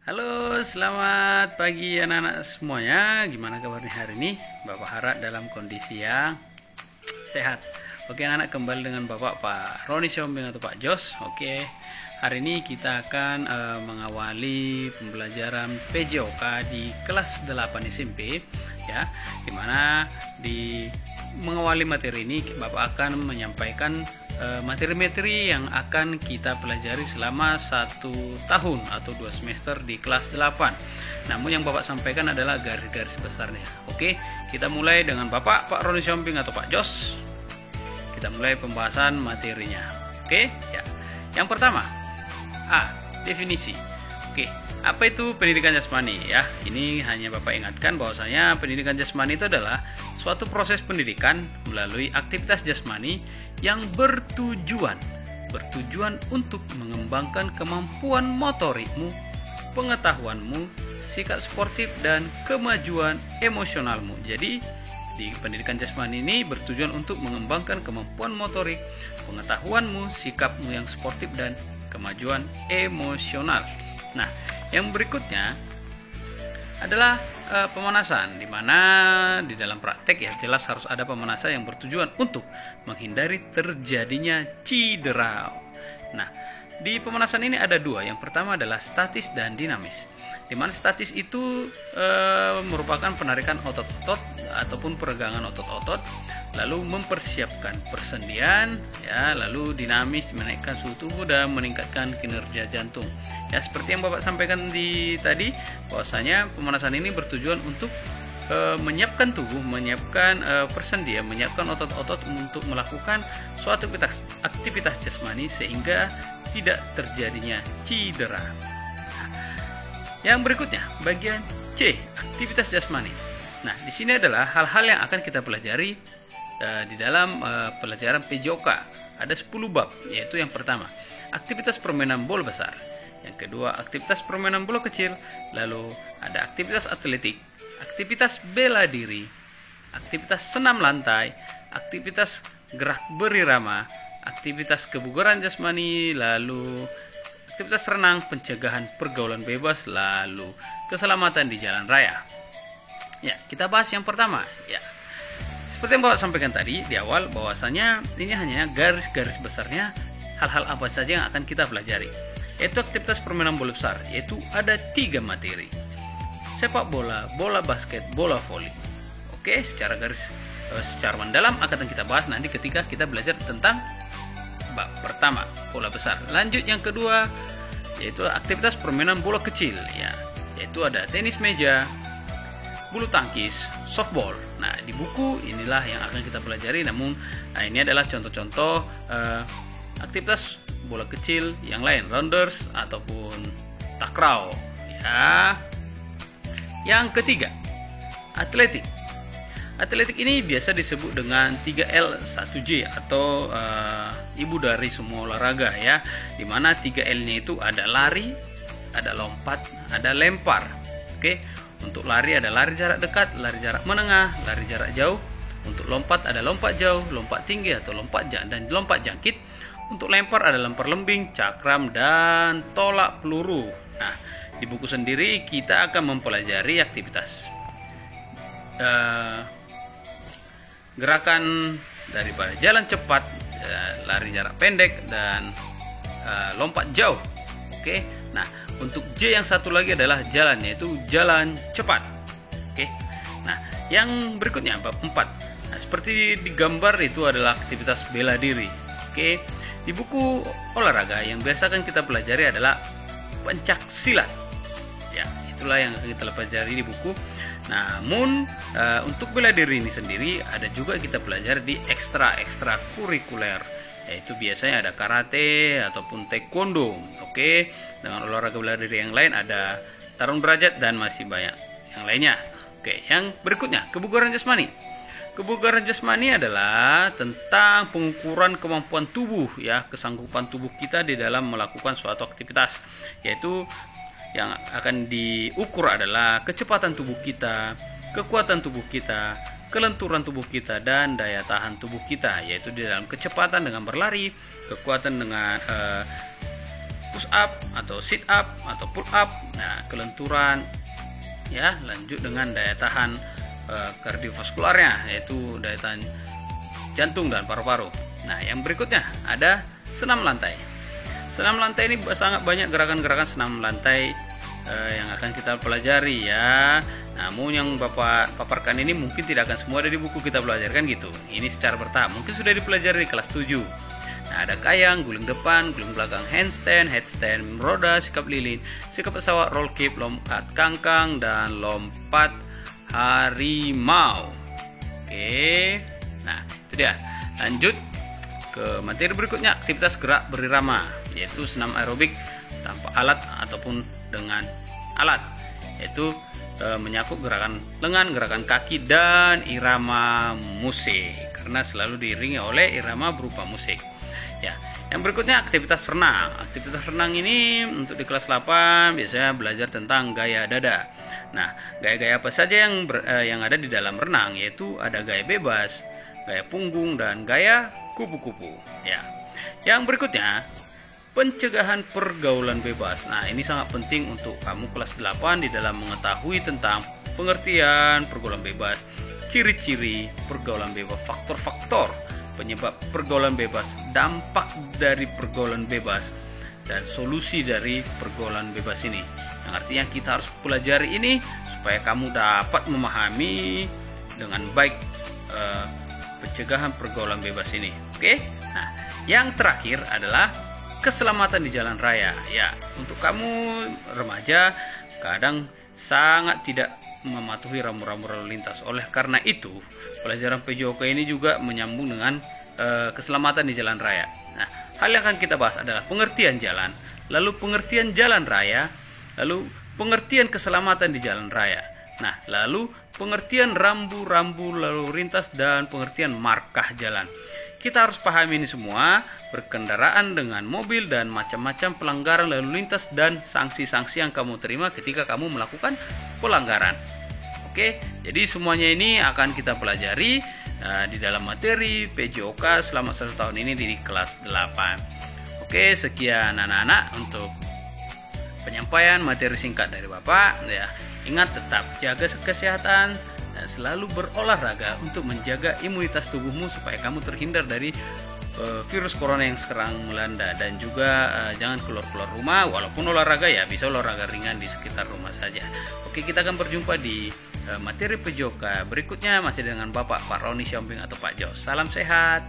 Halo, selamat pagi anak-anak semuanya. Gimana kabarnya hari ini? Bapak harap dalam kondisi yang sehat. Oke anak-anak, kembali dengan Bapak Pak Roni Siombing atau Pak Jos. Oke, hari ini kita akan mengawali pembelajaran PJOK di kelas 8 SMP ya. Dimana di mengawali materi ini Bapak akan menyampaikan materi-materi yang akan kita pelajari selama 1 tahun atau 2 semester di kelas 8. Namun yang Bapak sampaikan adalah garis-garis besarnya. Oke, kita mulai dengan Bapak Pak Roni Siombing atau Pak Jos. Kita mulai pembahasan materinya. Oke, ya. Yang pertama, definisi. Oke, apa itu pendidikan jasmani ya? Ini hanya Bapak ingatkan bahwasanya pendidikan jasmani itu adalah suatu proses pendidikan melalui aktivitas jasmani yang bertujuan untuk mengembangkan kemampuan motorikmu, pengetahuanmu, sikap sportif dan kemajuan emosionalmu. Jadi di pendidikan jasmani ini bertujuan untuk mengembangkan kemampuan motorik, pengetahuanmu, sikapmu yang sportif dan kemajuan emosional. Nah, yang berikutnya adalah pemanasan, di mana di dalam praktek ya jelas harus ada pemanasan yang bertujuan untuk menghindari terjadinya cedera. Nah, di pemanasan ini ada dua. Yang pertama adalah statis dan dinamis. Di mana statis itu merupakan penarikan otot-otot ataupun peregangan otot-otot, lalu mempersiapkan persendian ya, lalu dinamis menaikkan suhu tubuh dan meningkatkan kinerja jantung. Ya, seperti yang Bapak sampaikan tadi bahwasanya pemanasan ini bertujuan untuk menyiapkan tubuh, menyiapkan persendian, menyiapkan otot-otot untuk melakukan suatu aktivitas jasmani sehingga tidak terjadinya cedera. Yang berikutnya, bagian C, aktivitas jasmani. Nah, di sini adalah hal-hal yang akan kita pelajari di dalam pelajaran PJOK. Ada 10 bab, yaitu yang pertama, aktivitas permainan bola besar. Yang kedua, aktivitas permainan bola kecil. Lalu ada aktivitas atletik, aktivitas bela diri, aktivitas senam lantai, aktivitas gerak berirama, aktivitas kebugaran jasmani, lalu aktivitas renang, pencegahan pergaulan bebas, lalu keselamatan di jalan raya. Ya, kita bahas yang pertama. Ya, seperti yang Bapak sampaikan tadi di awal bahwasanya ini hanya garis-garis besarnya hal-hal apa saja yang akan kita pelajari. Yaitu aktivitas permainan bola besar, yaitu ada 3 materi. Sepak bola, bola basket, bola voli. Oke, secara mendalam akan kita bahas nanti ketika kita belajar tentang bab pertama, bola besar. Lanjut yang kedua, yaitu aktivitas permainan bola kecil ya, yaitu ada tenis meja, bulu tangkis, softball. Nah, di buku inilah yang akan kita pelajari. Namun, ini adalah contoh-contoh aktivitas bola kecil yang lain, rounders ataupun takraw ya. Yang ketiga, atletik. Atletik ini biasa disebut dengan 3L 1J atau ibu dari semua olahraga ya, dimana 3L-nya itu ada lari, ada lompat, ada lempar. Oke, untuk lari ada lari jarak dekat, lari jarak menengah, lari jarak jauh. Untuk lompat ada lompat jauh, lompat tinggi atau lompat dan lompat jangkit. Untuk lempar ada lempar lembing, cakram, dan tolak peluru. Nah, di buku sendiri kita akan mempelajari aktivitas gerakan daripada jalan cepat, lari jarak pendek, dan lompat jauh. Oke, nah untuk J yang satu lagi adalah jalan, yaitu jalan cepat. Oke, nah yang berikutnya bab 4. Nah, seperti di gambar itu adalah aktivitas bela diri. Oke, di buku olahraga yang biasa kan kita pelajari adalah pencak silat. Ya, itulah yang akan kita pelajari di buku. Namun untuk bela diri ini sendiri ada juga kita pelajari di ekstra kurikuler, yaitu biasanya ada karate ataupun taekwondo. Oke, dengan olahraga bela diri yang lain ada tarung derajat dan masih banyak yang lainnya. Oke, yang berikutnya kebugaran jasmani. Kebugaran jasmani adalah tentang pengukuran kemampuan tubuh ya, kesanggupan tubuh kita di dalam melakukan suatu aktivitas, yaitu yang akan diukur adalah kecepatan tubuh kita, kekuatan tubuh kita, kelenturan tubuh kita, dan daya tahan tubuh kita, yaitu di dalam kecepatan dengan berlari, kekuatan dengan push up atau sit up atau pull up. Nah, kelenturan ya, lanjut dengan daya tahan kardiovaskularnya, yaitu daya tahan jantung dan paru-paru. Nah, yang berikutnya ada senam lantai. Senam lantai ini sangat banyak gerakan-gerakan senam lantai yang akan kita pelajari ya. Namun yang Bapak paparkan ini mungkin tidak akan semua ada di buku kita pelajarkan gitu. Ini secara bertahap, mungkin sudah dipelajari di kelas 7. Nah, ada kayang, guling depan, guling belakang, handstand, headstand, roda, sikap lilin, sikap pesawat, roll keep, lompat kangkang, dan lompat harimau. Oke, nah itu dia. Lanjut ke materi berikutnya, aktivitas gerak berirama, yaitu senam aerobik tanpa alat ataupun dengan alat, yaitu menyangkut gerakan lengan, gerakan kaki, dan irama musik, karena selalu diiringi oleh irama berupa musik. Ya, yang berikutnya aktivitas renang. Aktivitas renang ini untuk di kelas 8 biasanya belajar tentang gaya dada. Nah, gaya-gaya apa saja yang ada di dalam renang, yaitu ada gaya bebas, gaya punggung, dan gaya kupu-kupu. Ya, yang berikutnya pencegahan pergaulan bebas. Nah, ini sangat penting untuk kamu kelas 8 di dalam mengetahui tentang pengertian pergaulan bebas, ciri-ciri pergaulan bebas, faktor-faktor penyebab pergaulan bebas, dampak dari pergaulan bebas, dan solusi dari pergaulan bebas ini. Yang artinya kita harus pelajari ini supaya kamu dapat memahami dengan baik pencegahan pergaulan bebas ini. Oke? Nah, yang terakhir adalah keselamatan di jalan raya. Ya, untuk kamu remaja kadang sangat tidak mematuhi rambu-rambu lalu lintas. Oleh karena itu, pelajaran PJOK ini juga menyambung dengan keselamatan di jalan raya. Nah, hal yang akan kita bahas adalah pengertian jalan, lalu pengertian jalan raya, lalu pengertian keselamatan di jalan raya. Nah, lalu pengertian rambu-rambu lalu lintas dan pengertian markah jalan. Kita harus pahami ini semua, berkendaraan dengan mobil dan macam-macam pelanggaran lalu lintas dan sanksi-sanksi yang kamu terima ketika kamu melakukan pelanggaran. Oke, jadi semuanya ini akan kita pelajari di dalam materi PJOK selama 1 tahun ini di kelas 8. Oke, sekian anak-anak untuk penyampaian materi singkat dari Bapak. Ya, ingat tetap jaga kesehatan dan selalu berolahraga untuk menjaga imunitas tubuhmu supaya kamu terhindar dari virus corona yang sekarang melanda. Dan juga jangan keluar-keluar rumah, walaupun olahraga ya bisa olahraga ringan di sekitar rumah saja. Oke, kita akan berjumpa di materi PJOK berikutnya masih dengan Bapak Pak Roni Siombing atau Pak Jos. Salam sehat.